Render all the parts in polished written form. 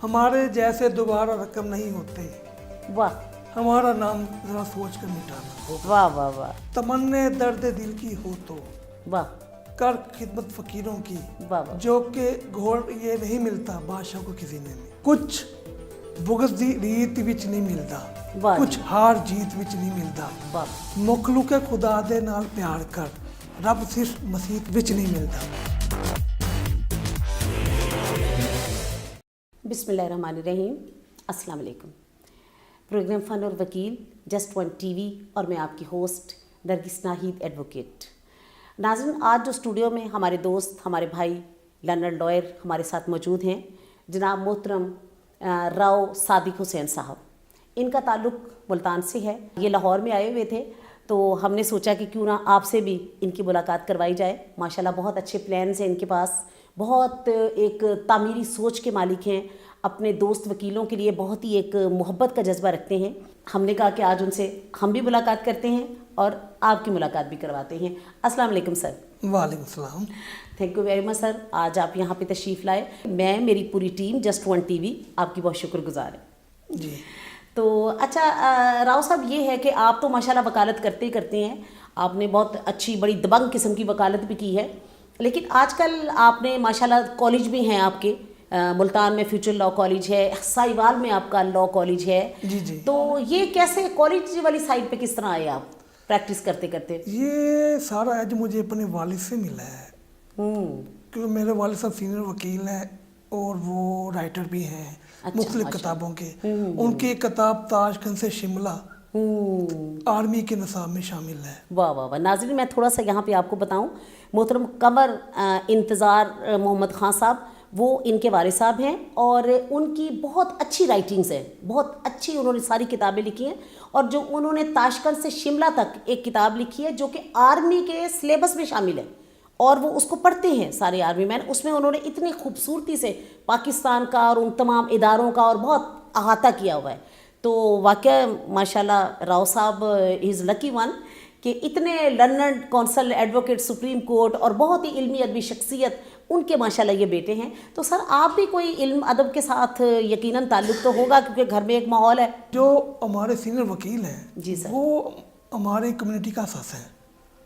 हमारे जैसे दोबारा रकम नहीं होते, वाह हमारा नाम जरा सोच कर मिटाना होगा। वाह वाह वाह तमन्ने दर्द दिल की हो तो वाह कर खिदमत फकीरों की, वाह वाह जो कि घोड़ ये नहीं मिलता बादशाह को किसी ने नहीं। कुछ बुगज दी रीत विच नहीं मिलता, वाह कुछ हार जीत विच नहीं मिलता। वाह मुखलुके खुदा दे नाल प्यार कर, रब सिर्फ मसीत विच नहीं मिलता। बिस्मिल्लाहिर्रहमानिर्रहीम, अस्सलाम वालेकुम। प्रोग्राम फ़न और वकील जस्ट वन टीवी और मैं आपकी होस्ट नरगिस नाहिद एडवोकेट। नाज़रीन, आज जो स्टूडियो में हमारे दोस्त, हमारे भाई लर्नर लॉयर हमारे साथ मौजूद हैं, जनाब मोहतरम राव सादिक हुसैन साहब। इनका ताल्लुक़ मुल्तान से है। ये लाहौर में आए हुए थे तो हमने सोचा कि क्यों ना आपसे भी इनकी मुलाकात करवाई जाए। माशाल्लाह बहुत अच्छे प्लान्स हैं इनके पास, बहुत एक तामीरी सोच के मालिक हैं, अपने दोस्त वकीलों के लिए बहुत ही एक मोहब्बत का जज्बा रखते हैं। हमने कहा कि आज उनसे हम भी मुलाकात करते हैं और आपकी मुलाकात भी करवाते हैं। अस्सलाम वालेकुम सर। वालेकुम सलाम। Thank you very much sir, आज आप यहाँ पे तशरीफ़ लाए। मैं, मेरी पूरी टीम जस्ट वन टीवी आपकी बहुत शुक्रगुजार है जी। तो अच्छा राव साहब, ये है कि आप तो माशाल्लाह वकालत करते ही करते हैं। आपने बहुत अच्छी बड़ी दबंग किस्म की वकालत भी की है, लेकिन आजकल आपने माशाल्लाह कॉलेज भी हैं आपके, मुल्तान में फ्यूचर लॉ कॉलेज है, साहिवाल में आपका लॉ कॉलेज है। जी जी। तो ये कैसे कॉलेज वाली साइड पे किस तरह आए आप प्रैक्टिस करते करते? ये सारा एज मुझे अपने वालिद से मिला है, क्योंकि मेरे वालिद साहब सीनियर वकील हैं और वो राइटर भी हैं मुख्तलिफ किताबों के। उनकी किताब ताशकंद से शिमला आर्मी के निसाब में शामिल है। वाह वाह वाह। नाज़रीन, मैं थोड़ा सा यहाँ पे आपको बताऊँ, मोहतरम कमर इंतज़ार मोहम्मद ख़ान साहब वो इनके वारिस साहब हैं और उनकी बहुत अच्छी राइटिंग्स हैं, बहुत अच्छी उन्होंने सारी किताबें लिखी हैं। और जो उन्होंने ताशकंद से शिमला तक एक किताब लिखी है जो कि आर्मी के सिलेबस में शामिल है और वो उसको पढ़ते हैं सारे आर्मी मैन। उसमें उन्होंने इतनी खूबसूरती से पाकिस्तान का और उन तमाम इदारों का और बहुत अहाता किया हुआ है। तो वाकई माशाल्लाह राव साहब इज़ लकी वन कि इतने learned council advocate supreme court और बहुत ही इल्मी अदबी शख्सियत उनके माशाल्लाह ये बेटे हैं। तो सर, आप भी कोई इल्म अदब के साथ यकीनन ताल्लुक़ तो होगा, क्योंकि घर में एक माहौल है। जो हमारे सीनियर वकील हैं जी सर, वो हमारे कम्युनिटी का असास है।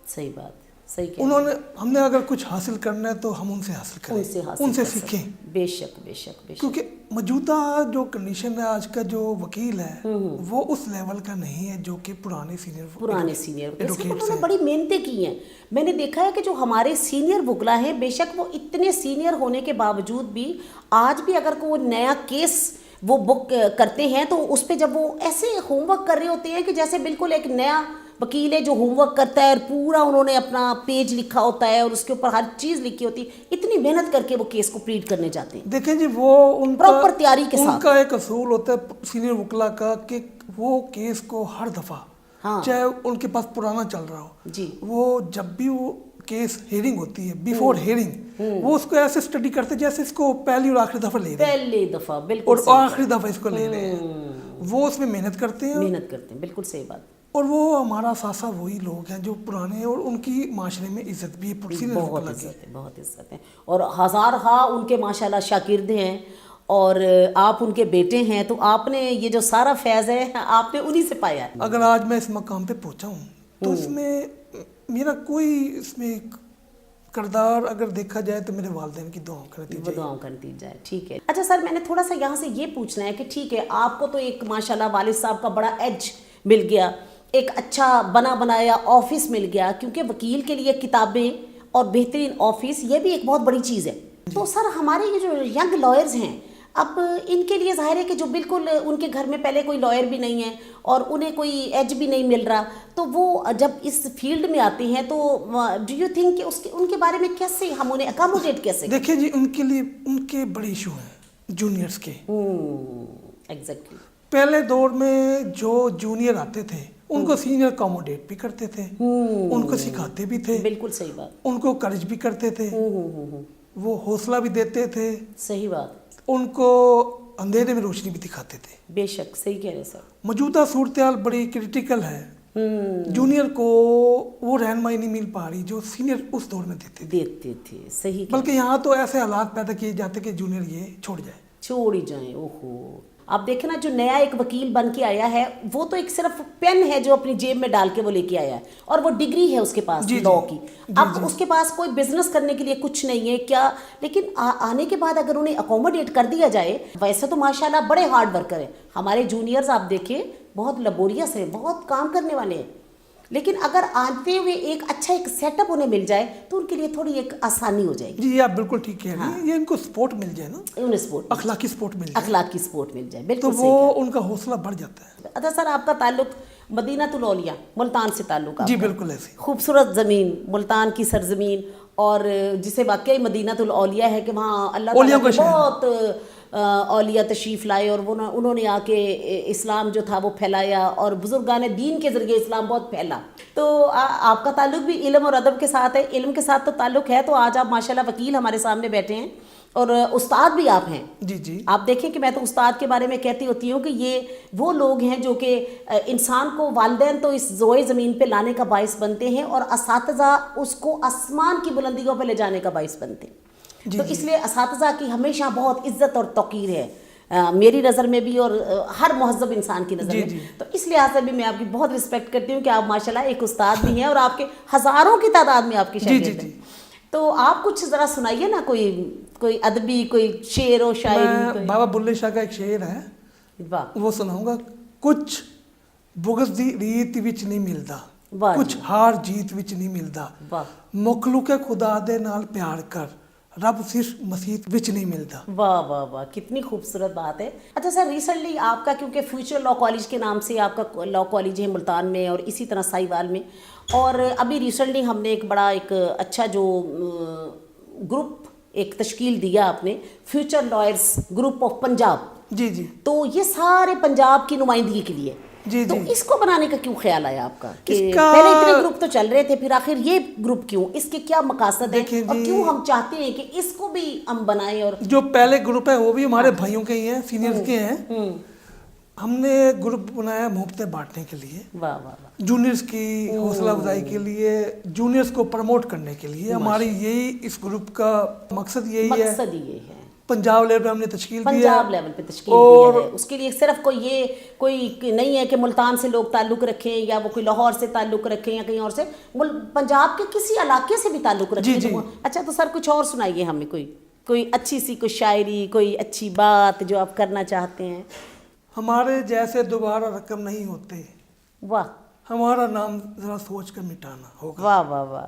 सही बात, सही कह उन्होंने हमने अगर कुछ हासिल करना है तो हम उनसे हासिल करें, उनसे कर सकते सीखें। हैं। बेशक बेशक बेशक। क्योंकि मौजूदा जो कंडीशन है, आज का जो वकील है वो उस लेवल का नहीं है जो कि पुराने सीनियर उन्होंने बड़ी मेहनतें की हैं। मैंने देखा है कि जो हमारे सीनियर वकला हैं, बेशक वो इतने सीनियर होने के बावजूद भी आज भी अगर कोई नया केस वो बुक करते हैं तो उस पर जब वो ऐसे होमवर्क कर रहे होते हैं कि जैसे बिल्कुल एक नया वकील है जो होमवर्क करता है और पूरा उन्होंने अपना पेज लिखा होता है और उसके ऊपर हर चीज़ लिखी होती है। इतनी मेहनत करके वो केस को प्लीड करने जाते हैं। देखें जी, वो उनका प्रॉपर तैयारी के साथ। उनका एक असूल होता है सीनियर वकला का कि वो केस को हर दफ़ा, चाहे उनके पास पुराना चल रहा हो जी, वो जब भी वो केस हेयरिंग होती है, बिफोर हेयरिंग वो उसको ऐसे स्टडी करते जैसे इसको पहली और आखिरी दफ़ा ले रहे हैं, पहली दफ़ा बिल्कुल और आखिरी दफ़ा इसको ले रहे हैं। वो उसमें मेहनत करते हैं, बिल्कुल सही बात। और वो हमारा सासा वही लोग हैं जो पुराने हैं और उनकी माशरे में इज्जत भी है, बहुत इज्जत है और हजार हाँ उनके माशाल्लाह शागिर्द हैं और आप उनके बेटे हैं। तो आपने ये जो सारा फैज़ है आपने उन्हीं से पाया है। अगर आज मैं इस मकाम पे पहुंचा हूँ तो इसमें मेरा कोई इसमें किरदार अगर देखा जाए तो मेरे वालिदैन की दुआओं का नतीजा है। ठीक है। अच्छा सर, मैंने थोड़ा सा यहाँ से ये पूछना है कि ठीक है, आपको तो एक माशाल्लाह वालिद साहब का बड़ा एज मिल गया, एक अच्छा बना बनाया ऑफिस मिल गया, क्योंकि वकील के लिए किताबें और बेहतरीन ऑफिस ये भी एक बहुत बड़ी चीज़ है। तो सर, हमारे ये जो यंग लॉयर्स हैं, अब इनके लिए ज़ाहिर है कि जो बिल्कुल उनके घर में पहले कोई लॉयर भी नहीं है और उन्हें कोई एज भी नहीं मिल रहा, तो वो जब इस फील्ड में आते हैं तो डू यू थिंक कि उनके बारे में कैसे हम उन्हें अकोमोडेट कैसे? देखिए जी, उनके लिए उनके बड़े इशू हैं जूनियर्स के। एग्जैक्टली। पहले दौर में जो जूनियर आते थे उनको सीनियर अकोमोडेट भी करते थे, उनको सिखाते भी थे, बिल्कुल सही बात, उनको करेज भी करते थे, वो हौसला भी देते थे, सही बात, उनको अंधेरे में रोशनी भी दिखाते थे। बेशक सही कह रहे सर। मौजूदा सूरत हाल बड़ी क्रिटिकल है, जूनियर को वो रहनुमाई नहीं मिल पा रही जो सीनियर उस दौर में देते थे। सही। बल्कि यहाँ तो ऐसे हालात पैदा किए जाते कि जूनियर ये छोड़ जाए। छोड़ ही जाएं। ओहो, आप देखें ना, जो नया एक वकील बन के आया है वो तो एक सिर्फ पेन है जो अपनी जेब में डाल के वो लेके आया है, और वो डिग्री है उसके पास लॉ की। अब उसके पास कोई बिजनेस करने के लिए कुछ नहीं है क्या, लेकिन आने के बाद अगर उन्हें अकोमोडेट कर दिया जाए, वैसे तो माशाल्लाह बड़े हार्ड वर्कर हैं हमारे जूनियर्स, आप देखिए बहुत लबोरियस है, बहुत काम करने वाले हैं, लेकिन अगर आते हुए एक अच्छा एक सेटअप उन्हें मिल जाए तो उनके लिए थोड़ी एक आसानी हो जाएगी। जी, आप बिल्कुल ठीक कह रही हैं। ये इनको सपोर्ट मिल जाए ना, उन्हें सपोर्ट, अखलाकी सपोर्ट मिल जाए, अखलाकी सपोर्ट मिल जाए, तो बिल्कुल वो उनका हौसला बढ़ जाता है। अच्छा सर, आपका ताल्लुक मदीनातुल औलिया मुल्तान से ताल्लुक जी आपका। बिल्कुल ऐसे। खूबसूरत ज़मीन, मुल्तान की सरजमीन, और जिसे वाकई मदीनातुल औलिया है कि वहाँ अल्लाह ताला के बहुत औलिया तशरीफ़ लाए, और वो उन्होंने आके इस्लाम जो था वो फैलाया, और बुजुर्गान दीन के ज़रिए इस्लाम बहुत फैला। तो आपका ताल्लुक भी इल्म और अदब के साथ है, इल्म के साथ तो ताल्लुक है, तो आज आप माशाल्लाह वकील हमारे सामने बैठे हैं, और उस्ताद भी आप हैं। जी जी। आप देखें कि मैं तो उस्ताद के बारे में कहती होती हूँ कि ये वो लोग हैं जो कि इंसान को, वालिदैन तो इस ज़ोए ज़मीन पे लाने का बाइस बनते हैं, और असातिज़ा उसको आसमान की बुलंदियों पे ले जाने का बाइस बनते हैं। तो इसलिए असातिज़ा की हमेशा बहुत इज्जत और तौक़ीर है, मेरी नज़र में भी और हर महज़्ज़ब इंसान की नज़र में। तो इस लिहाज से भी मैं आपकी बहुत रिस्पेक्ट करती हूँ कि आप माशाल्लाह एक उस्ताद भी हैं, और आपके हज़ारों की तादाद में आपकी शागिर्द हैं। तो आप कुछ ज़रा सुनाइए ना, कोई अदबी, कोई शेर और शायरी। बाबा बुल्ले शाह का एक शेर है, वाह, वो सुनाऊंगा। कुछ बुगस दी रीत विच नहीं मिलता, वाह, कुछ हार जीत विच नहीं मिलता, वाह, मखलूक खुदा दे नाल प्यार कर, रब सिर्फ मसीत विच नहीं मिलता। वाह वाह वाह, कितनी खूबसूरत बात है। अच्छा सर, रिसेंटली आपका, क्योंकि फ्यूचर लॉ कॉलेज के नाम से आपका लॉ कॉलेज है मुल्तान में, और इसी तरह साहिवाल में, और अभी रिसेंटली हमने एक बड़ा एक अच्छा जो ग्रुप एक तश्कील दिया आपने, future lawyers group of Punjab. जी जी। तो ये सारे पंजाब की नुमाइंदगी के लिए, जी तो जी। इसको बनाने का क्यों ख्याल आया आपका कि पहले इतने ग्रुप तो चल रहे थे, फिर आखिर ये ग्रुप क्यों, इसके क्या मकासद है, और क्यों हम चाहते हैं कि इसको भी हम बनाएं? और जो पहले ग्रुप है वो भी हमारे भाइयों के ही हैं, सीनियर्स के हैं। हमने ग्रुप बनाया मोहब्बतें बांटने के लिए, वाह वाह वाह, जूनियर्स की हौसला अफजाई के लिए, जूनियर्स को प्रमोट करने के लिए। हमारी यही इस ग्रुप का मकसद यही है। मकसद ये है, पंजाब लेवल पे हमने तश्कील दी है, पंजाब लेवल पे तश्कील दिया है। उसके लिए सिर्फ कोई नहीं है कि मुल्तान से लोग ताल्लुक़ रखें, या वो कोई लाहौर से ताल्लुक़ रखें, या कहीं और से, पंजाब के किसी इलाके से भी ताल्लुक़ रखें। जी, जी। अच्छा, तो सर कुछ और सुनाइए हमें, कोई अच्छी सी कोई शायरी, कोई अच्छी बात जो आप करना चाहते हैं। हमारे जैसे दोबारा रकम नहीं होते, वाह, हमारा नाम जरा सोच कर मिटाना होगा। वाह वाह वाह,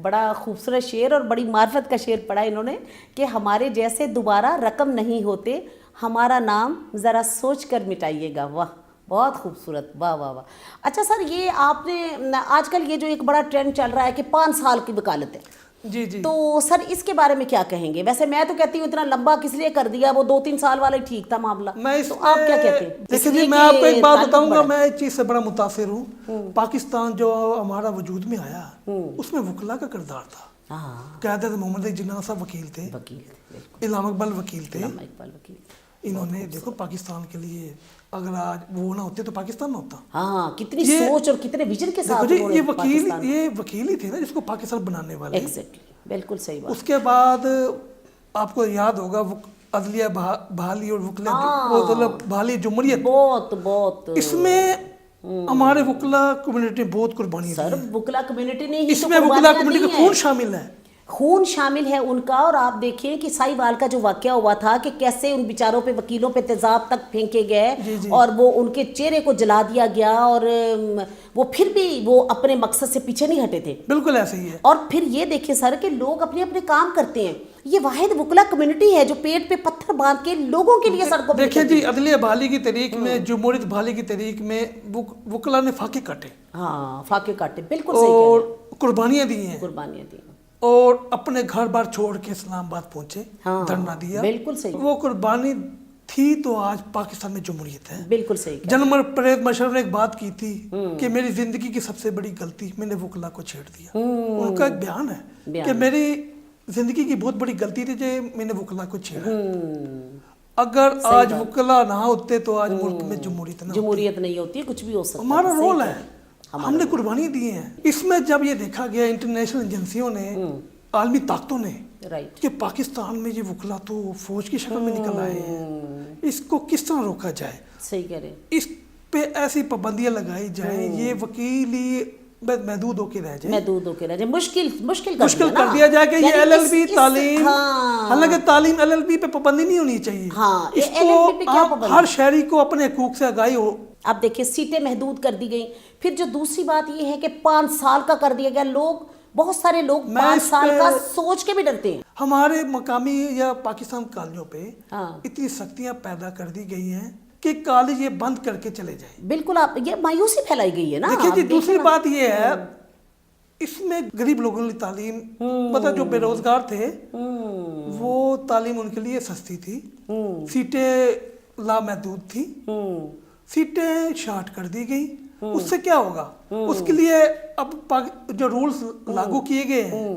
बड़ा खूबसूरत शेर और बड़ी मार्फत का शेर पढ़ा इन्होंने कि हमारे जैसे दोबारा रकम नहीं होते, हमारा नाम ज़रा सोच कर मिटाइएगा। वाह, बहुत खूबसूरत, वाह वाह वाह। अच्छा सर, ये आपने आजकल ये जो एक बड़ा ट्रेंड चल रहा है कि 5 साल की वकालत है, जी जी। तो सर इसके बारे में क्या कहेंगे? वैसे मैं तो कहती हूँ इतना लंबा किस लिए कर दिया, वो 2-3 साल वाला ही ठीक था मामला। तो आप क्या कहते हैं? देखिए जी, मैं आपको एक बात बताऊंगा, मैं एक चीज़ से बड़ा मुतासिर हूँ। पाकिस्तान जो हमारा वजूद में आया, उसमें वकला का किरदार था। क़यादत मोहम्मद जिन्ना साहब वकील थे, इल्हाम इकबाल वकील थे। इन्होंने देखो पाकिस्तान के लिए, अगर आज वो ना होते तो पाकिस्तान ना होता। हाँ, कितनी सोच और कितने विजन के साथ ये वकील ही थे ना जिसको पाकिस्तान बनाने वाले। एग्जैक्टली, बिल्कुल सही बात। उसके बाद आपको याद होगा वो अदलिया बहाली और बहाली जमहूरियत, बहुत इसमें हमारे वकला कम्युनिटी बहुत कुर्बानी सर, वकला कम्युनिटी ने ही, इसमें वकला कम्युनिटी का खून शामिल है, खून शामिल है उनका। और आप देखिए कि साहिवाल का जो वाकया हुआ था कि कैसे उन बेचारों पे, वकीलों पे तेजाब तक फेंके गए, और वो उनके चेहरे को जला दिया गया, और वो फिर भी वो अपने मकसद से पीछे नहीं हटे थे। बिल्कुल ऐसे ही है। और फिर ये देखिए सर कि लोग अपने अपने काम करते हैं, ये वाहिद वकला कम्युनिटी है जो पेट पे पत्थर बांध के लोगों के लिए सड़कों पे। देखिए जी, अदलिया बहाली की तहरीक में, जमहूरियत बहाली की तहरीक में वकला ने फाके काटे। हाँ, फाके काटे, बिल्कुल सही, और कुर्बानियां दी हैं, कुर्बानियां दी, और अपने घर बार छोड़ के इस्लामाबाद पहुंचे, धरना दिया। बिल्कुल सही, वो कुर्बानी थी तो आज पाकिस्तान में जमहूरियत है। बिल्कुल सही। जनरल परवेज मुशर्रफ ने एक बात की थी कि मेरी जिंदगी की सबसे बड़ी गलती, मैंने वकला को छेड़ दिया। उनका एक बयान है कि मेरी जिंदगी की बहुत बड़ी गलती थी जो मैंने वकला को छेड़ा। अगर आज वकला ना होते तो आज मुल्क में जमहूरियत नहीं होती, कुछ भी हो सकता। हमारा रोल है, हमने कुर्बानी दी है। इसमें जब ये देखा गया, इंटरनेशनल एजेंसियों ने عالمی طاقتوں نے رائٹ. کہ پاکستان میں یہ وکلا تو فوج کی شکل میں نکل آئے ہیں، اس کو کس طرح روکا جائے، صحیح کہہ رہے ہیں. اس پہ ایسی پابندیاں لگائی جائیں یہ وکیل ہی محدود ہو کے رہ جائے، محدود ہو کے رہ جائے، مشکل کر دیا جائے کہ یہ LLB تعلیم، حالانکہ تعلیم LLB پہ پابندی نہیں ہونی چاہیے. ہاں، اس LLB پہ کو کیا آپ پابندی؟ ہر شہری کو اپنے حقوق سے آگاہی ہو. اب دیکھیں سیٹیں محدود کر دی گئیں. پھر جو دوسری بات یہ ہے کہ 5 سال کا کر دیا گیا. لوگ بہت سارے لوگ 5 سال کا سوچ کے بھی ڈرتے ہیں. ہمارے مقامی یا پاکستان کالجوں پہ اتنی سختیاں پیدا کر دی گئی ہیں کہ کالج یہ بند کر کے چلے جائیں. بالکل، آپ یہ مایوسی پھیلائی گئی ہے نا. دیکھیں جی دوسری بات یہ ہے اس میں غریب لوگوں کی تعلیم، مطلب جو بے روزگار تھے وہ تعلیم ان کے لیے سستی تھی، سیٹیں لامحدود تھی، سیٹیں شارٹ کر دی گئی. اس سے کیا ہوگا؟ اس کے لیے اب جو رولز لاگو کیے گئے ہیں،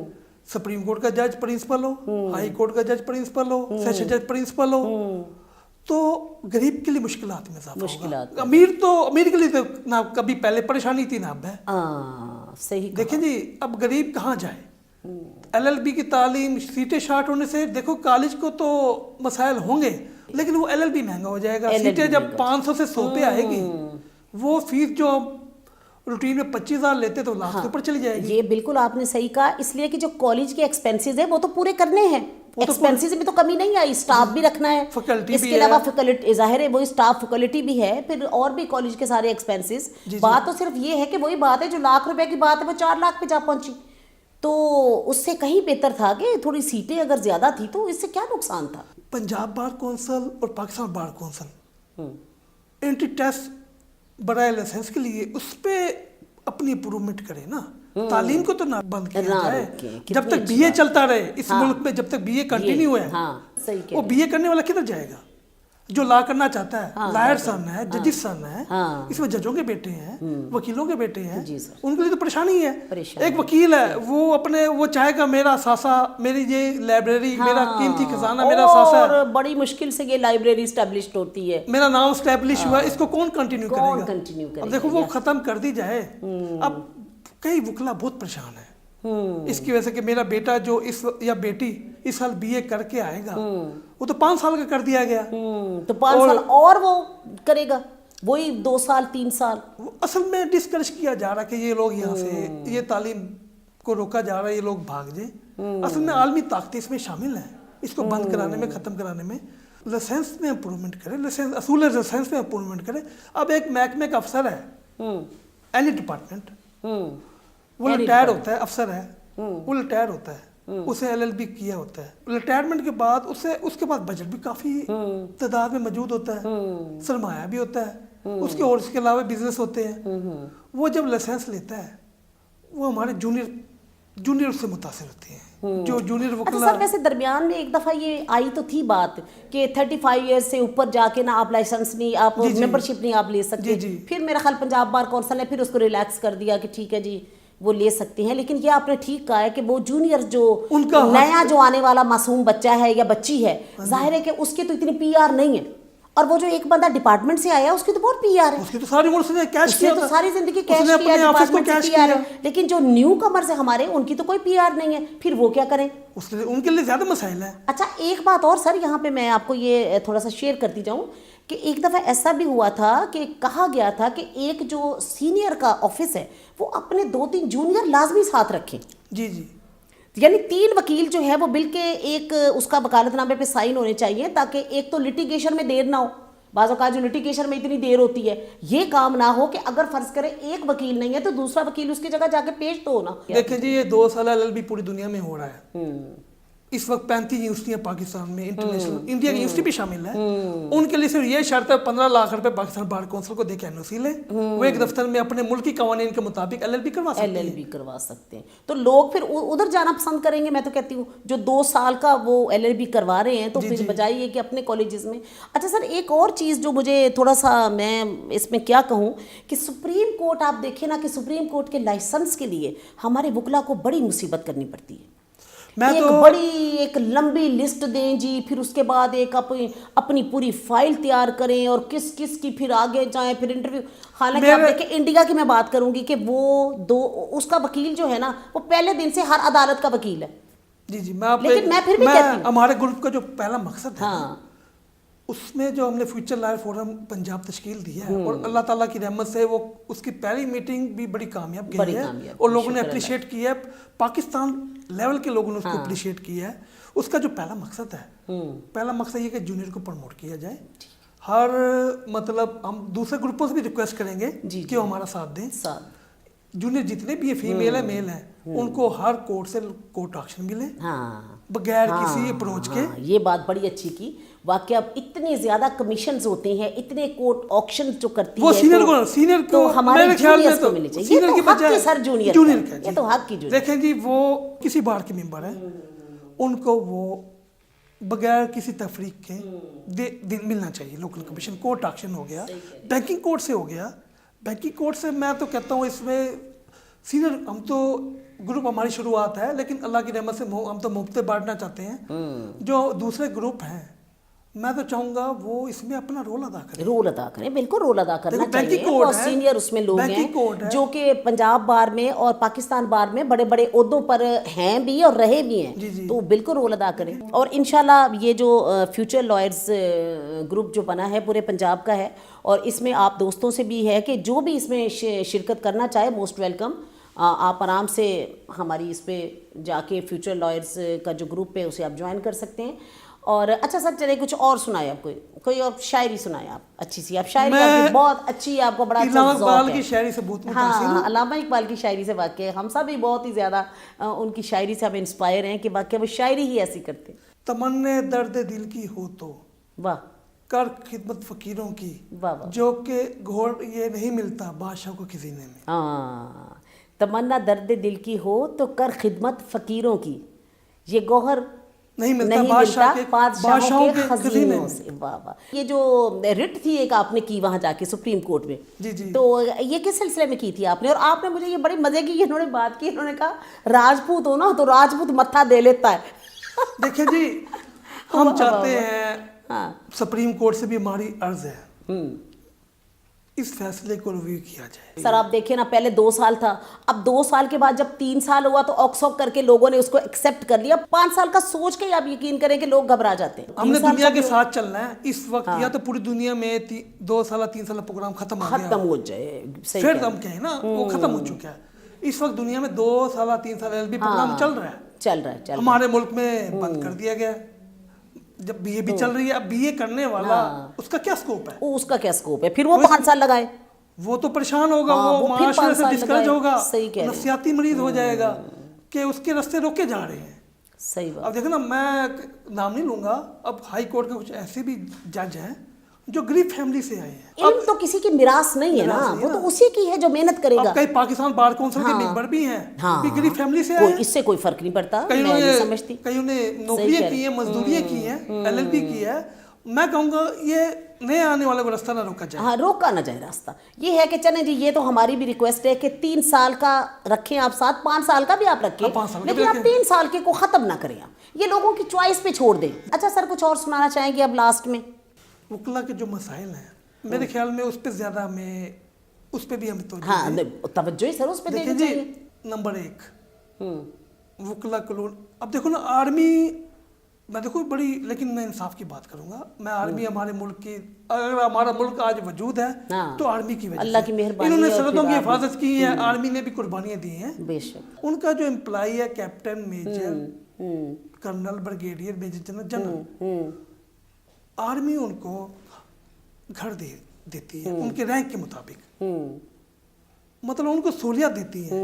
سپریم کورٹ کا جج پرنسپل ہو، ہائی کورٹ کا جج پرنسپل ہو، سیشن جج پرنسپل ہو، تو غریب کے لیے مشکلات میں اضافہ ہوگا. امیر کے لیے تو نہ کبھی پہلے پریشانی تھی نہ اب ہے. صحیح. دیکھیں جی اب غریب کہاں جائے؟ LLB کی تعلیم سیٹیں شارٹ ہونے سے دیکھو کالج کو تو مسائل ہوں گے لیکن وہ LLB مہنگا ہو جائے گا. سیٹیں جب 500 سے 100 پہ آئے گی وہ فیس جو روٹین میں 25,000 لیتے تو لاکھ کے اوپر چلی جائے گی. یہ بالکل آپ نے صحیح کہا، اس لیے کہ جو کالج کے ایکسپینسز ہیں وہ تو پورے کرنے ہیں. ایکسپینسز میں تو کمی نہیں آئی، اسٹاف بھی رکھنا ہے، اس کے علاوہ فیکلٹی ظاہر ہے وہی اسٹاف فیکلٹی بھی ہے، پھر اور بھی کالج کے سارے ایکسپینسز. بات تو صرف یہ ہے کہ وہی بات ہے جو ₹1,00,000 کی بات ہے وہ 4 لاکھ پہ جا پہنچی. تو اس سے کہیں بہتر تھا کہ تھوڑی سیٹیں اگر زیادہ تھی تو اس سے کیا نقصان تھا. پنجاب بار کونسل اور Pakistan bar council entry test برائے لائسنس کے لیے اس پہ اپنی امپرومنٹ کرے نا. تعلیم کو تو نہ بند کیا جائے جب تک BA چلتا رہے اس ملک میں، جب تک BA کنٹینیو ہے. وہ BA کرنے والا کدھر جائے گا؟ جو لا کرنا چاہتا ہے، لائر سن ہے، ججز سن ہے، اس میں ججوں کے بیٹے ہیں، وکیلوں کے بیٹے ہیں، ان کے لیے تو پریشانی ہے. ایک وکیل ہے وہ چاہے گا میرا اثاثہ، میری یہ لائبریری، میرا قیمتی خزانہ میرا اثاثہ ہے، اور بڑی مشکل سے یہ لائبریری اسٹیبلشڈ ہوتی ہے، میرا نام اسٹیبلش ہوا، اس کو کون کنٹینیو کرے گا؟ اب دیکھو وہ ختم کر دی جائے. اب کئی وکلا بہت پریشان ہے اس کی وجہ سے کہ میرا بیٹا جو یا بیٹی اس سال BA کر کے آئے گا، وہ تو 5 سال کا کر دیا گیا، تو 5 سال اور وہ کرے گا، وہی 2 سال 3 سال. اصل میں ڈسکریج کیا جا رہا کہ یہ لوگ یہاں سے یہ تعلیم کو روکا جا رہا ہے، یہ لوگ بھاگ جائیں. اصل میں عالمی طاقتیں اس میں شامل ہیں اس کو بند کرانے میں، ختم کرانے میں. لائسنس میں امپرومنٹ کرے، اصول لائسنس میں امپرومنٹ کرے. اب ایک محکمے کا افسر ہے اینی ڈپارٹمنٹ، وہ ریٹائر ہوتا ہے، افسر ہے وہ ریٹائر ہوتا ہے، اسے LLB کیا ہوتا ہے. ریٹائرمنٹ کے بعد اس کے بعد بجٹ بھی کافی تعداد میں موجود ہوتا ہے، سرمایہ بھی ہوتا ہے اس کے، اور اس کے علاوہ بزنس ہوتے ہیں. وہ جب لائسنس لیتا ہے وہ ہمارے جونیئر سے متاثر ہوتے ہیں، جو جونیئر وکلا. سر ویسے درمیان میں ایک دفعہ یہ آئی تو تھی بات کہ 35 ایئرس سے اوپر جا کے نہ آپ لائسنس نہیں، آپ ممبرشپ نہیں آپ لے سکتے. پھر میرا خیال پنجاب بار کونسل نے پھر اس کو ریلیکس کر دیا کہ ٹھیک ہے جی وہ لے سکتے ہیں. لیکن یہ آپ نے ٹھیک کہا ہے کہ وہ جونیئر جو نیا جو آنے والا معصوم بچہ ہے یا بچی ہے، ظاہر ہے کہ اس کے تو اتنی PR نہیں ہے، اور وہ جو ایک بندہ ڈپارٹمنٹ سے آیا اس کی تو بہت PR ہے، اس کی تو ساری عمر سے کیش کیا، تو ساری زندگی کیش کیا، ڈپارٹمنٹ سے PR ہے. لیکن جو نیو کمرز ہیں ہمارے ان کی تو کوئی PR نہیں ہے، پھر وہ کیا کریں؟ ان کے لیے زیادہ مسائل ہیں. اچھا ایک بات اور سر یہاں پہ میں آپ کو یہ تھوڑا سا شیئر کرتی جاؤں کہ ایک دفعہ ایسا بھی ہوا تھا کہ کہا گیا تھا کہ ایک جو سینئر کا آفس ہے وہ اپنے 2-3 جونیئر لازمی ساتھ رکھیں. جی یعنی 3 وکیل جو ہے وہ بل کے ایک اس کا وکالت نامے پہ سائن ہونے چاہیے تاکہ ایک تو لٹیگیشن میں دیر نہ ہو. بعض اوقات جو لٹیگیشن میں اتنی دیر ہوتی ہے یہ کام نہ ہو کہ اگر فرض کرے ایک وکیل نہیں ہے تو دوسرا وکیل اس کی جگہ جا کے پیش تو ہونا. دیکھیں جی یہ 2 سال LLB پوری دنیا میں ہو رہا ہے. اس وقت 35 یونیورسٹیاں پاکستان میں انٹرنیشنل، انڈیا کی یونیورسٹی بھی شامل ہے. ان کے لیے صرف یہ شرط ہے 15 لاکھ روپے پاکستان بار کونسل کو دے کے NOC لیں، وہ ایک دفتر میں اپنے ملکی قوانین کے مطابق LLB کروا سکتے ہیں. تو لوگ پھر ادھر جانا پسند کریں گے. میں تو کہتی ہوں جو 2 سال کا وہ LLB کروا رہے ہیں تو پھر بجائے یہ کہ اپنے کالجز میں. اچھا سر ایک اور چیز جو مجھے تھوڑا سا میں اس میں کیا کہوں کہ سپریم کورٹ آپ دیکھیں نا کہ سپریم کورٹ کے لائسنس کے لیے ہمارے وکلا کو بڑی مصیبت کرنی پڑتی ہے. ایک بڑی ایک لمبی لسٹ دیں جی، پھر اس کے بعد ایک اپنی پوری فائل تیار کریں اور کس کی پھر آگے جائیں، پھر انٹرویو. حالانکہ آپ دیکھیں انڈیا کی میں بات کروں گی کہ وہ اس کا وکیل جو ہے نا وہ پہلے دن سے ہر عدالت کا وکیل ہے. जी मैं आप लेकिन मैं फिर भी कहती हूँ, हमारे ग्रुप का जो पहला मकसद है हाँ उसमें जो हमने फ्यूचर लॉयर फोरम पंजाब तश्कील दी है और अल्लाह ताला की रहमत से वो उसकी पहली मीटिंग भी बड़ी कामयाब गई है और लोगों ने अप्रिशिएट किया है, पाकिस्तान लेवल के लोगों ने उसको अप्रिशिएट किया है। उसका जो पहला मकसद है, पहला मकसद ये कि जूनियर को प्रमोट किया जाए। हर मतलब हम दूसरे ग्रुपों से भी रिक्वेस्ट करेंगे कि वो हमारा साथ दें। जूनियर जितने भी फीमेल है मेल है उनको हर कोर्ट से कोर्ट ऑक्शन मिले, हाँ बगैर किसी अप्रोच के। ये बात बड़ी अच्छी की वाकई। अब इतने ज्यादा कमीशंस होते हैं, इतने कोर्ट ऑक्शन जो करती वो है सीनियर को हमारे ख्याल में को मिलनी चाहिए। ये तो हक है सर जूनियर का, ये तो हक की जूनियर। देखें जी वो किसी बार के मेंबर है, उनको वो बगैर किसी तफरीक के मिलना चाहिए। लोकल कमीशन, कोर्ट ऑक्शन हो गया, बैंकिंग कोर्ट से हो गया। बैंकिंग कोर्ट से मैं तो कहता हूँ इसमें सीनियर, हम तो ग्रुप हमारी शुरुआत है लेकिन अल्लाह की रहमत से हम तो मुफ्त बांटना चाहते हैं। जो दूसरे ग्रुप हैं मैं तो चाहूंगा वो इसमें अपना रोल अदा करें, बिल्कुल रोल अदा करना चाहिए। और सीनियर उसमें लोग हैं जो कि पंजाब बार में और पाकिस्तान बार में बड़े बड़े ओहदों पर हैं भी और रहे भी हैं, तो बिल्कुल रोल अदा करें। और इंशाल्लाह ये जो फ्यूचर लॉयर्स ग्रुप जो बना है पूरे पंजाब का है, और इसमें आप दोस्तों से भी है कि जो भी इसमें शिरकत करना चाहे मोस्ट वेलकम। आप आराम से हमारी इस पर जाके फ्यूचर लॉयर्स का जो ग्रुप है उसे आप ज्वाइन कर सकते हैं। और अच्छा सर चले कुछ और सुनाए आप, कोई और शायरी सुनाए आप अच्छी सी। आप शायरी आपकी बहुत अच्छी, आपको बड़ा अच्छा इकबाल की शायरी से बहुत मुतासिर हूं। अल्लामा इकबाल की शायरी से वाकई हम सब भी बहुत ही ज़्यादा उनकी शायरी से हम इंस्पायर हैं कि वाकई वो शायरी ही ऐसी करते। तमन्ने दर्द दिल की हो तो वाह, कर खिदमत फकीरों की, वाह जो कि घोड़ ये नहीं मिलता बादशाह को किसी ने में। हाँ, तमन्ना दर्द दिल की हो तो कर खिदमत फकीरों की, ये गौहर नहीं मिलता बादशाहों के खजीनों से। वाह वाह। ये जो रिट थी एक आपने की वहां जाके सुप्रीम कोर्ट में, जी तो ये किस सिलसिले में की थी आपने? और आपने मुझे ये बड़ी मजे की इन्होंने बात की, इन्होंने कहा राजपूत हो ना तो राजपूत मत्था दे लेता है। देखिए जी हम चाहते हैं सुप्रीम कोर्ट से भी हमारी अर्ज है इस फैसले को रिव्यू किया जाए। सर आप देखिए ना, पहले 2 साल था, अब 2 साल के बाद जब 3 साल हुआ तो ऑक्सॉक करके लोगों ने उसको एक्सेप्ट कर लिया। 5 साल का सोच के आप यकीन करें कि लोग घबरा जाते हैं। हमने दुनिया के साथ चलना है इस वक्त। या तो पूरी दुनिया में 2 साल 3 साल प्रोग्राम खत्म हो जाए, फिर हम कहें ना वो खत्म हो चुका है। इस वक्त दुनिया में 2 साल 3 साल एलबी प्रोग्राम चल रहा है। हमारे मुल्क में बंद कर दिया गया। जब बीए भी चल रही है, अब बीए करने वाला उसका क्या स्कोप है? उसका क्या स्कोप है? फिर वो 5 साल लगाए, वो तो परेशान होगा, वो माशरे से डिस्करेज होगा, नफसियाती मरीज हो जाएगा कि उसके रास्ते रोके जा रहे हैं। सही बात। अब देखो ना, मैं नाम नहीं लूंगा, अब हाई कोर्ट के कुछ ऐसे भी जज हैं जो गरीब फैमिली से आए हैं। इल्म तो किसी की मिरास नहीं है ना, वो तो उसी की है जो मेहनत करेगा। अब कई पाकिस्तान बार काउंसिल के मेंबर भी हैं, भी गरीब फैमिली से आए हैं। इससे कोई फर्क नहीं पड़ता, मैं नहीं समझती। कईयों ने नौकरियां की हैं, मजदूरियां की हैं, एलएलबी की है। मैं कहूँगा ये नए आने वाले को रास्ता ना रोका जाए। हाँ, रोका ना जाए रास्ता। ये है कि चलें जी, ये तो हमारी भी रिक्वेस्ट है कि 3 साल का रखें आप साथ, 5 साल का भी आप रखें, लेकिन आप 3 साल के को ख़त्म ना करें। आप ये लोगों की चॉइस पे छोड़ दें। अच्छा सर कुछ और सुनाना चाहेंगे अब लास्ट में? वकला के जो मसाइल हैं मेरे ख्याल में उस पर ज़्यादा हमें उस पर भी हम तो तवज्जो ही सर उस पर देनी चाहिए। नंबर 1 वकला कलोन। अब देखो ना, आर्मी मैं देखो बड़ी, लेकिन मैं इंसाफ की बात करूंगा। मैं आर्मी हमारे मुल्क की, अगर हमारा मुल्क आज वजूद है तो आर्मी की वजह से, अल्लाह की मेहरबानी, इन्होंने सरहदों की हिफाजत की है। आर्मी ने भी कुर्बानियां दी हैं बेशक। उनका जो एम्प्लॉय है captain, major, colonel, brigadier, major general, army उनको घर देती है उनके रैंक के मुताबिक, मतलब उनको सहूलियत देती है।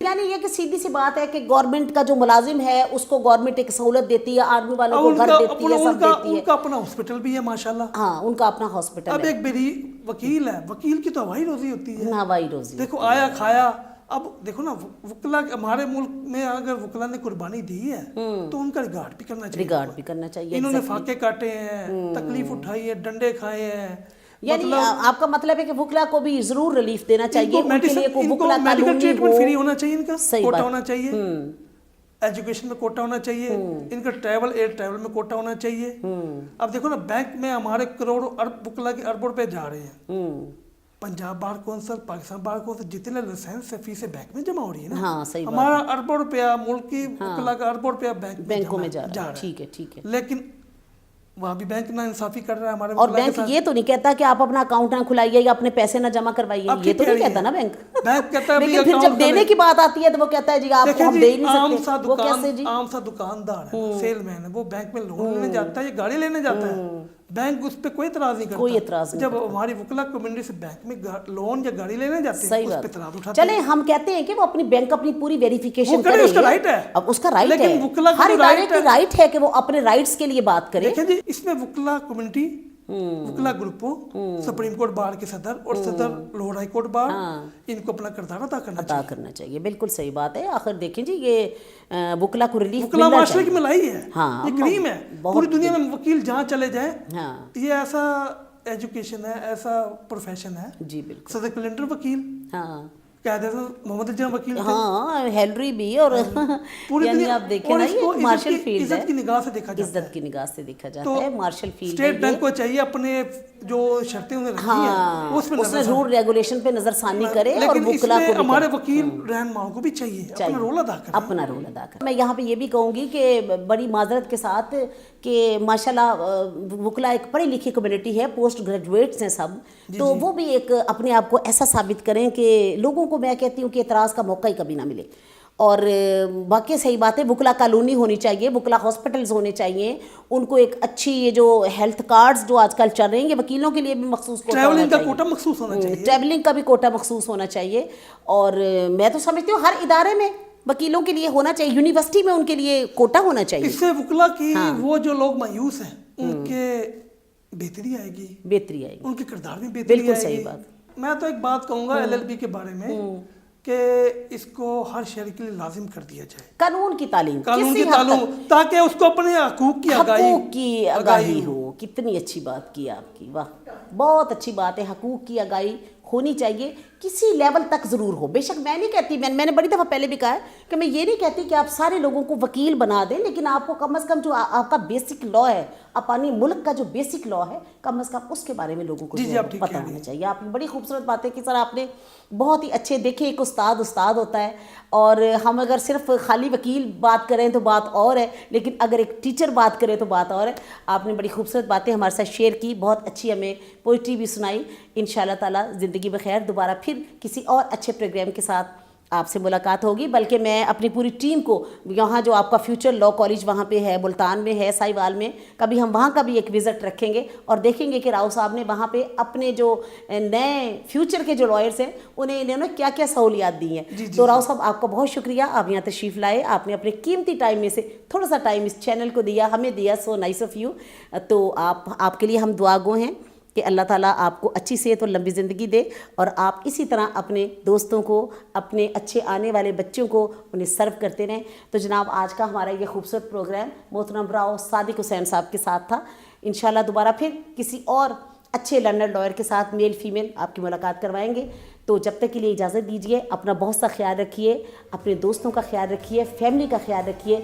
यानी ये कि सीधी सी बात है कि गवर्नमेंट का जो मुलाजिम है उसको गवर्नमेंट एक सहूलत देती है, आर्मी वालों को घर देती है, सब देती है। उनका अपना हॉस्पिटल भी है माशाल्लाह। हाँ, उनका अपना हॉस्पिटल है। अब एक मेरी वकील है, वकील की तो हवाई रोजी होती है, हवाई रोजी। देखो आया खाया। अब देखो ना, वकला हमारे मुल्क में अगर वकला ने कुर्बानी दी है तो उनका रिगार्ड भी करना चाहिए। इन्होंने फाके काटे हैं, तकलीफ उठाई है, डंडे खाए हैं। यानी आपका मतलब है कि वकला को भी जरूर रिलीफ देना चाहिए, उनके लिए को वकला मेडिकल ट्रीटमेंट फ्री होना चाहिए, इनका कोटा होना चाहिए, एजुकेशन में कोटा होना चाहिए, इनका ट्रैवल एयर ट्रैवल में कोटा होना चाहिए। अब देखो ना, बैंक में हमारे करोड़ों अरब वकला के अरबों रुपए जा रहे हैं। Punjab bar council, Pakistan bar council, जितने लाइसेंस है फीसें बैंक में जमा हो रही है ना। हाँ, सही बात हमारा अरबों रुपया मुल्क की वकला का अरबों रुपया बैंकों में जा रहा है। ठीक है, ठीक है। लेकिन वहाँ भी बैंक ना इंसाफी कर रहा है हमारे और वकला के बैंक साथ। ये तो नहीं कहता कि आप अपना अकाउंट ना खुलाइए या अपने पैसे ना जमा करवाइए, अब ये तो क्या नहीं कह कहता रही ना है? बैंक। बैंक कहता है लेकिन अभी फिर जब account देने खोले। की बात आती है तो वो कहता है जी आपको देखिए हम जी, दे ही नहीं आम सा सकते। वो कैसे जी? आम सा दुकानदार है, सेलमैन है, वो बैंक में लोन लेने जाता है या गाड़ी लेने जाता है, बैंक उस पर कोई एतराज नहीं करता। कोई एतराज नहीं जब हमारी वकला कम्युनिटी से बैंक में लोन या गाड़ी लेने जाते हैं, सही उस बात। पे एतराज उठाते चले हम कहते हैं कि वो अपनी बैंक अपनी पूरी वेरिफिकेशन वो करे, उसका राइट है। अब उसका राइट लेकिन है, वकला का हर जो इदारे राइट की है- राइट है कि वो अपने राइट्स के लिए बात करे। देखिए जी, इसमें वकला कम्युनिटी, वकला ग्रुपों, सुप्रीम कोर्ट बार के सदर और सदर लोअर हाई कोर्ट बार, इनको अपना किरदार अदा करना अदा करना चाहिए। बिल्कुल सही बात है। आखिर देखें जी ये वकला को रिलीफ वकला मिलना माशरे की चाहिए। मलाई है, हाँ, ये क्रीम है। बहुत पूरी दुनिया में वकील जहाँ चले जाएं, हाँ ये ऐसा एजुकेशन है, ऐसा प्रोफेशन है। जी बिल्कुल। सदर क्लिंटन वकील, हाँ कायदे मोहम्मद अजम वकील थे। हाँ, हेनरी भी और पूरी यानी दुनिया आप देखें और ना इसको ये मार्शल इज्जत की- फील्ड इज्जत है, की निगाह से देखा जाता है। इज्जत की निगाह से देखा जाता तो है मार्शल फील्ड स्टेट बैंक को चाहिए अपने जो शर्तें उन्हें रखी हाँ हैं उसमें उसमें रूल रेगुलेशन पे नजरसानी करे और लेकिन वकला इसमें को भी हमारे वकील रहनुमाओं को भी चाहिए अपना रोल अदा करें। अपना रोल अदा करें। मैं यहाँ पे ये भी कहूँगी कि बड़ी माजरत के साथ कि माशाल्लाह वकला एक पढ़ी लिखी कम्युनिटी है, पोस्ट ग्रेजुएट्स हैं सब, तो वो भी एक अपने आप को ऐसा साबित करें कि लोगों को मैं कहती हूँ कि एतराज़ का मौका ही कभी ना मिले। और बाकी सही बात है, वकला कॉलोनी होनी चाहिए, वकला हॉस्पिटल्स होने चाहिए, उनको एक अच्छी ये जो हेल्थ कार्ड्स जो आजकल चल रहे हैं ये वकीलों के लिए भी मखसूस कोटा होना ट्रैवलिंग का चाहिए। कोटा मखसूस होना चाहिए। ट्रैवलिंग का भी कोटा मखसूस होना चाहिए। और मैं तो समझती हूँ हर इदारे में वकीलों के लिए होना चाहिए, यूनिवर्सिटी में उनके लिए कोटा होना चाहिए। इससे वकला की वो जो लोग मायूस हैं उनके बेहतरी आएगी, बेहतरी आएगी, उनके किरदार में बेहतरी बिल्कुल आएगी। सही बात। मैं तो एक बात कहूँगा LLB के बारे में कि इसको हर शहरी के लिए लाजिम कर दिया जाए, कानून की तालीम, कानून किसी की हद तालीम, तक ताकि उसको अपने हकूक की हकूक की आगाही हो। कितनी अच्छी बात की आपकी, वाह बहुत अच्छी बात है। हकूक की आगाही होनी चाहिए, किसी लेवल तक ज़रूर हो। बेशक मैं नहीं कहती, मैंने बड़ी दफ़ा पहले भी कहा है कि मैं ये नहीं कहती कि आप सारे लोगों को वकील बना दें, लेकिन आपको कम से कम जो आपका बेसिक लॉ है, अपनी मुल्क का जो बेसिक लॉ है, कम से कम उसके बारे में लोगों को पता होना चाहिए। आपने बड़ी खूबसूरत बातें की सर, आपने बहुत ही अच्छे देखे। एक उस्ताद होता है, और हम अगर सिर्फ खाली वकील बात करें तो बात और है, लेकिन अगर एक टीचर बात करें तो बात और है। आपने बड़ी खूबसूरत बातें हमारे साथ शेयर की, बहुत अच्छी हमें पोइट्री भी सुनाई। इंशाल्लाह ताला ज़िंदगी बखैर दोबारा फिर किसी और अच्छे प्रोग्राम के साथ आपसे मुलाकात होगी। बल्कि मैं अपनी पूरी टीम को यहाँ जो आपका फ्यूचर लॉ कॉलेज वहाँ पे है, मुल्तान में है, साहिवाल में, कभी हम वहाँ का भी एक विज़िट रखेंगे और देखेंगे कि राव साहब ने वहाँ पे अपने जो नए फ्यूचर के जो लॉयर्स हैं उन्हें इन्होंने क्या क्या सहूलियात दी हैं। तो राव साहब आपका बहुत शुक्रिया, आप यहाँ तशरीफ़ लाए, आपने अपने कीमती टाइम में से थोड़ा सा टाइम इस चैनल को दिया, हमें दिया। So nice of you. तो आपके लिए हम दुआगो हैं कि अल्लाह ताला आपको अच्छी सेहत और लंबी ज़िंदगी दे, और आप इसी तरह अपने दोस्तों को, अपने अच्छे आने वाले बच्चों को उन्हें सर्व करते रहें। तो जनाब आज का हमारा ये खूबसूरत प्रोग्राम मोहतरम राव सादिक हुसैन साहब के साथ था। इंशाल्लाह दोबारा फिर किसी और अच्छे लर्नर लॉयर के साथ मेल फीमेल आपकी मुलाकात करवाएंगे। तो जब तक के लिए इजाज़त दीजिए, अपना बहुत सा ख्याल रखिए, अपने दोस्तों का ख्याल रखिए, फैमिली का ख्याल रखिए।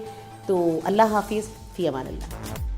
तो अल्लाह हाफिज़, फ़ी अमान अल्लाह।